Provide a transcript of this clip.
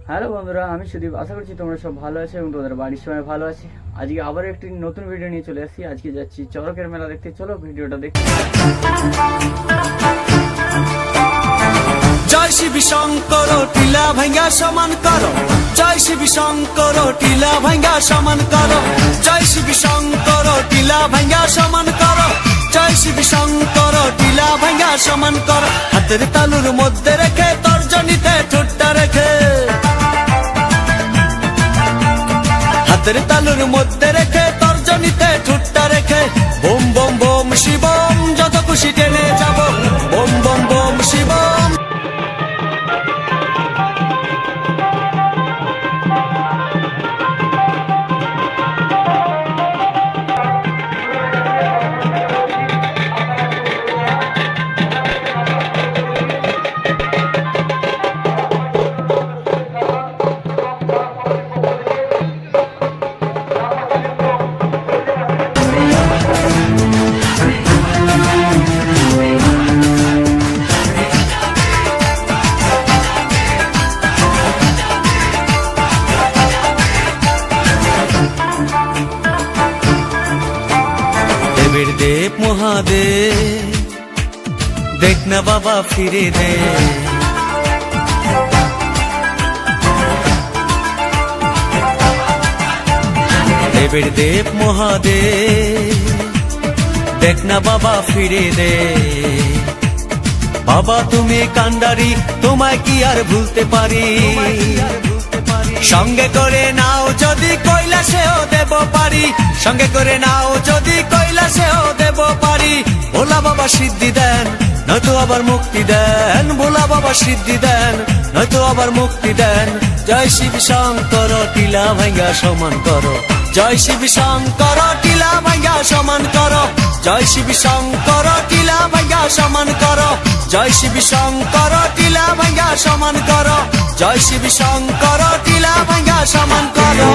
Hello বন্ধুরা, আমি সুদীপ। আশা করছি তোমরা সব ভালো আছো এবং তোমাদের বাড়ির সবাই ভালো আছে। আজকে আবার একটি নতুন ভিডিও নিয়ে চলে আসছি। আজকে যাচ্ছি চড়কের মেলা দেখতে। চলো ভিডিওটা দেখতে। জয় শিব শঙ্কর টিলা ভাঙ্গা সমান করো, জয় শিব শঙ্কর টিলা ভাঙ্গা সমান করো, জয় শিব শঙ্কর টিলা ভাঙ্গা সমান করো, জয় শিব শঙ্কর টিলা ভাঙ্গা সমান করো। হাতের তালুর মধ্যে রেখে তর্জনীতে ঠোঁটটা রেখে, হাতের তালুর মধ্যে রেখে তর্জনীতে ঠোঁটটা রেখে, বোম বোম বোম শিবম যত খুশি টেনে যাব, বোম বোম বোম শিবম। দেবের দেব মহাদেব, দেখ না বাবা ফিরে দে, দেবের দেব মহাদেব, দেখ না বাবা ফিরে দে। বাবা তুমি কান্ডারি, তোমায় কি আর ভুলতে পারি, সঙ্গে করে নাও যদি কৈলাসেও দেব পারি, সঙ্গে করে নাও যদি কৈলাসেও দেব পারি। ভোলা বাবা সিদ্ধি দেন নয়তো আবার মুক্তি দেন, ভোলা বাবা সিদ্ধি দেন নয়তো আবার মুক্তি দেন। জয় শিব শঙ্কর টিলা ভাঙ্গা সমান করো, জয় শিব শঙ্কর টিলা ভাঙ্গা সমান করো, জয় শিব শঙ্কর টিলা ভাঙ্গা সমান করো, জয় শিব শঙ্কর টিলা ভাঙ্গা সমান করো, জয় শিব শঙ্কর টিলা ভাঙ্গা সমান করো।